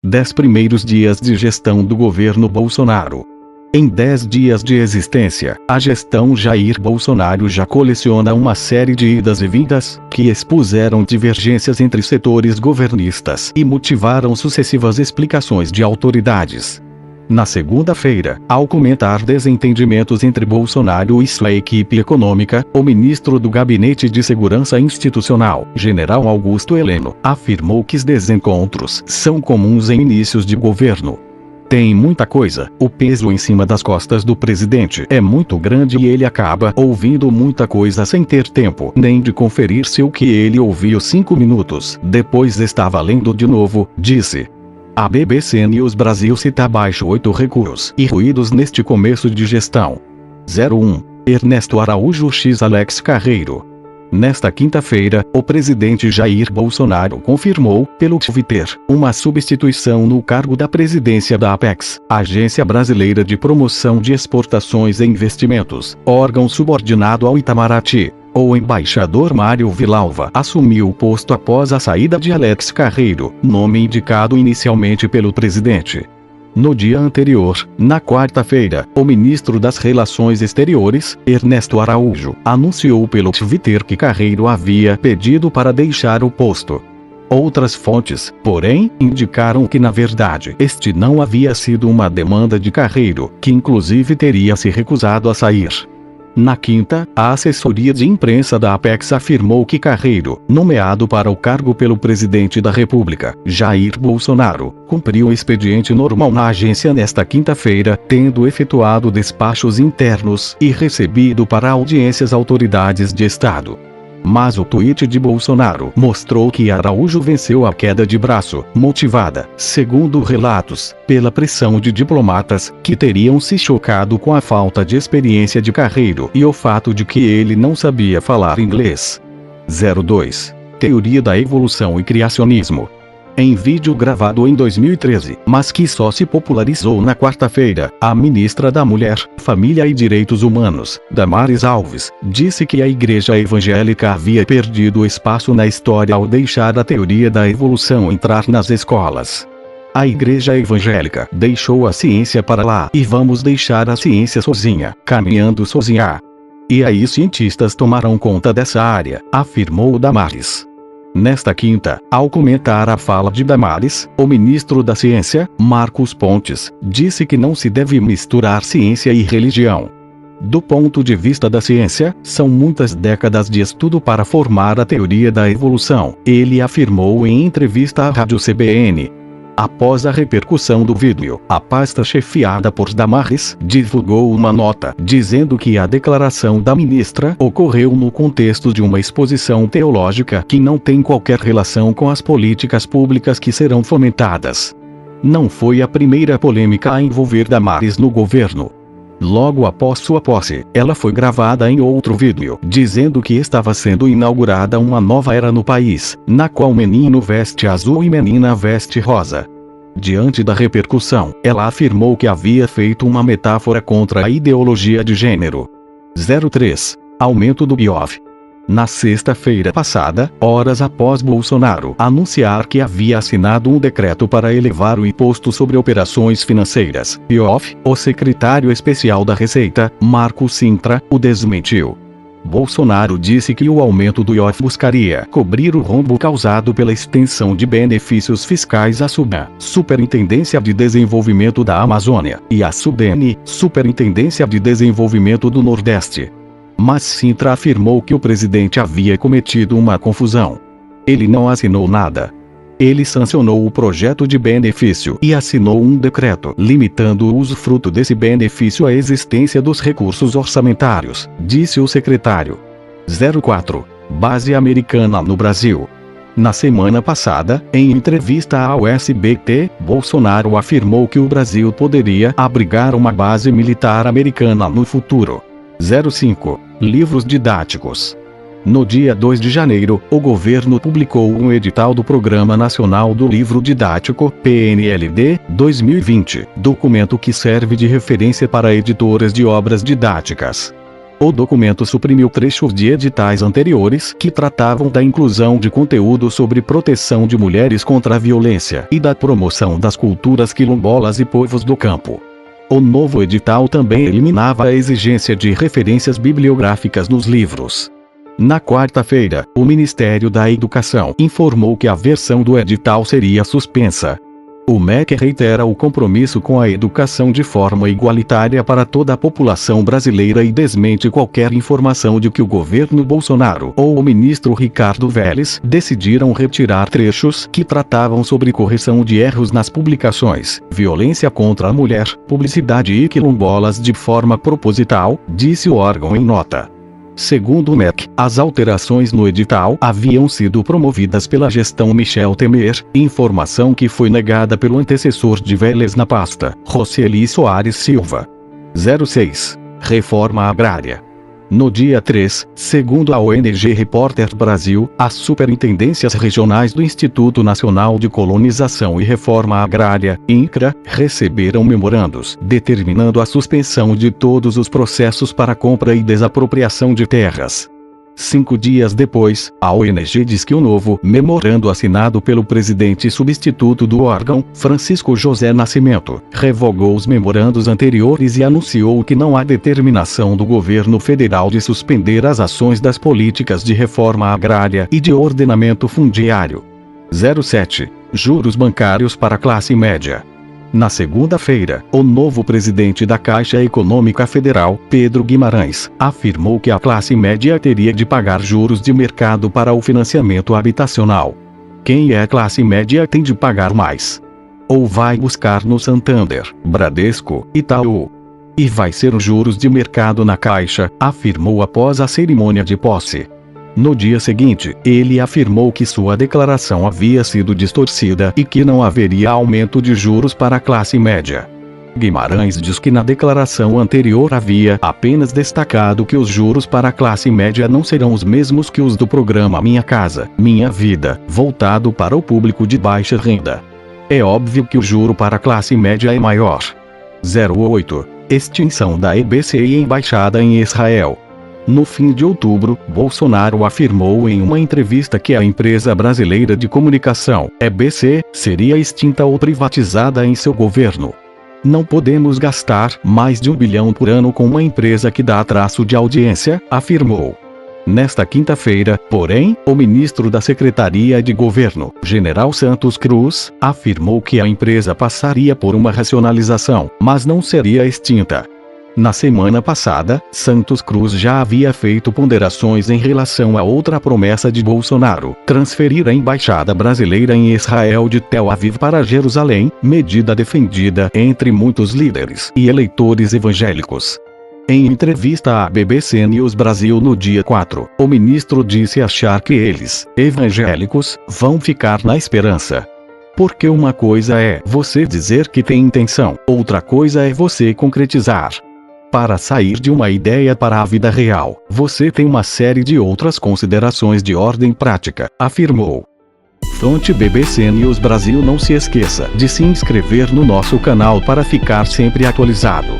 10 primeiros dias de gestão do governo Bolsonaro. Em 10 dias de existência, a gestão Jair Bolsonaro já coleciona uma série de idas e vindas, que expuseram divergências entre setores governistas e motivaram sucessivas explicações de autoridades. Na segunda-feira, ao comentar desentendimentos entre Bolsonaro e sua equipe econômica, o ministro do Gabinete de Segurança Institucional, General Augusto Heleno, afirmou que os desencontros são comuns em inícios de governo. Tem muita coisa, o peso em cima das costas do presidente é muito grande e ele acaba ouvindo muita coisa sem ter tempo nem de conferir se o que ele ouviu 5 minutos depois estava lendo de novo, disse. A BBC News Brasil cita abaixo 8 recuos e ruídos neste começo de gestão. 01. Ernesto Araújo x Alex Carreiro. Nesta quinta-feira, o presidente Jair Bolsonaro confirmou, pelo Twitter, uma substituição no cargo da presidência da Apex, Agência Brasileira de Promoção de Exportações e Investimentos, órgão subordinado ao Itamaraty. O embaixador Mário Vilalva assumiu o posto após a saída de Alex Carreiro, nome indicado inicialmente pelo presidente. No dia anterior, na quarta-feira, o ministro das Relações Exteriores, Ernesto Araújo, anunciou pelo Twitter que Carreiro havia pedido para deixar o posto. Outras fontes, porém, indicaram que na verdade este não havia sido uma demanda de Carreiro, que inclusive teria se recusado a sair. Na quinta, a assessoria de imprensa da Apex afirmou que Carreiro, nomeado para o cargo pelo presidente da República, Jair Bolsonaro, cumpriu o expediente normal na agência nesta quinta-feira, tendo efetuado despachos internos e recebido para audiências autoridades de Estado. Mas o tweet de Bolsonaro mostrou que Araújo venceu a queda de braço, motivada, segundo relatos, pela pressão de diplomatas, que teriam se chocado com a falta de experiência de Carreiro e o fato de que ele não sabia falar inglês. 02. Teoria da evolução e criacionismo. Em vídeo gravado em 2013, mas que só se popularizou na quarta-feira, a ministra da Mulher, Família e Direitos Humanos, Damares Alves, disse que a Igreja Evangélica havia perdido espaço na história ao deixar a teoria da evolução entrar nas escolas. A Igreja Evangélica deixou a ciência para lá e vamos deixar a ciência sozinha, caminhando sozinha. E aí cientistas tomarão conta dessa área, afirmou Damares. Nesta quinta, ao comentar a fala de Damares, o ministro da Ciência, Marcos Pontes, disse que não se deve misturar ciência e religião. Do ponto de vista da ciência, são muitas décadas de estudo para formar a teoria da evolução, ele afirmou em entrevista à Rádio CBN. Após a repercussão do vídeo, a pasta chefiada por Damares divulgou uma nota dizendo que a declaração da ministra ocorreu no contexto de uma exposição teológica que não tem qualquer relação com as políticas públicas que serão fomentadas. Não foi a primeira polêmica a envolver Damares no governo. Logo após sua posse, ela foi gravada em outro vídeo, dizendo que estava sendo inaugurada uma nova era no país, na qual menino veste azul e menina veste rosa. Diante da repercussão, ela afirmou que havia feito uma metáfora contra a ideologia de gênero. 03. Aumento do BIOF. Na sexta-feira passada, horas após Bolsonaro anunciar que havia assinado um decreto para elevar o imposto sobre operações financeiras, (PIOF), o secretário especial da Receita, Marco Sintra, o desmentiu. Bolsonaro disse que o aumento do IOF buscaria cobrir o rombo causado pela extensão de benefícios fiscais à SUBAM, Superintendência de Desenvolvimento da Amazônia, e à SUDENE, Superintendência de Desenvolvimento do Nordeste. Mas Sintra afirmou que o presidente havia cometido uma confusão. Ele não assinou nada. Ele sancionou o projeto de benefício e assinou um decreto limitando o usufruto desse benefício à existência dos recursos orçamentários, disse o secretário. 04. Base americana no Brasil. Na semana passada, em entrevista ao SBT, Bolsonaro afirmou que o Brasil poderia abrigar uma base militar americana no futuro. 05. Livros didáticos. No dia 2 de janeiro, o governo publicou um edital do Programa Nacional do Livro Didático, PNLD, 2020, documento que serve de referência para editoras de obras didáticas. O documento suprimiu trechos de editais anteriores que tratavam da inclusão de conteúdo sobre proteção de mulheres contra a violência e da promoção das culturas quilombolas e povos do campo. O novo edital também eliminava a exigência de referências bibliográficas nos livros. Na quarta-feira, o Ministério da Educação informou que a versão do edital seria suspensa. O MEC reitera o compromisso com a educação de forma igualitária para toda a população brasileira e desmente qualquer informação de que o governo Bolsonaro ou o ministro Ricardo Vélez decidiram retirar trechos que tratavam sobre correção de erros nas publicações, violência contra a mulher, publicidade e quilombolas de forma proposital, disse o órgão em nota. Segundo o MEC, as alterações no edital haviam sido promovidas pela gestão Michel Temer, informação que foi negada pelo antecessor de Vélez na pasta, Rocieli Soares Silva. 06. Reforma agrária. No dia 3, segundo a ONG Repórter Brasil, as superintendências regionais do Instituto Nacional de Colonização e Reforma Agrária, INCRA, receberam memorandos determinando a suspensão de todos os processos para compra e desapropriação de terras. 5 dias depois, a ONG diz que o novo memorando assinado pelo presidente substituto do órgão, Francisco José Nascimento, revogou os memorandos anteriores e anunciou que não há determinação do governo federal de suspender as ações das políticas de reforma agrária e de ordenamento fundiário. 07. Juros bancários para a classe média. Na segunda-feira, o novo presidente da Caixa Econômica Federal, Pedro Guimarães, afirmou que a classe média teria de pagar juros de mercado para o financiamento habitacional. Quem é classe média tem de pagar mais. Ou vai buscar no Santander, Bradesco, Itaú. E vai ser os juros de mercado na Caixa, afirmou após a cerimônia de posse. No dia seguinte, ele afirmou que sua declaração havia sido distorcida e que não haveria aumento de juros para a classe média. Guimarães diz que na declaração anterior havia apenas destacado que os juros para a classe média não serão os mesmos que os do programa Minha Casa, Minha Vida, voltado para o público de baixa renda. É óbvio que o juro para a classe média é maior. 08. Extinção da EBC e embaixada em Israel. No fim de outubro, Bolsonaro afirmou em uma entrevista que a empresa brasileira de comunicação, EBC, seria extinta ou privatizada em seu governo. Não podemos gastar mais de 1 bilhão por ano com uma empresa que dá traço de audiência, afirmou. Nesta quinta-feira, porém, o ministro da Secretaria de Governo, General Santos Cruz, afirmou que a empresa passaria por uma racionalização, mas não seria extinta. Na semana passada, Santos Cruz já havia feito ponderações em relação a outra promessa de Bolsonaro, transferir a embaixada brasileira em Israel de Tel Aviv para Jerusalém, medida defendida entre muitos líderes e eleitores evangélicos. Em entrevista à BBC News Brasil no dia 4, o ministro disse achar que eles, evangélicos, vão ficar na esperança. Porque uma coisa é você dizer que tem intenção, outra coisa é você concretizar. Para sair de uma ideia para a vida real, você tem uma série de outras considerações de ordem prática, afirmou. Fonte BBC News Brasil. Não se esqueça de se inscrever no nosso canal para ficar sempre atualizado.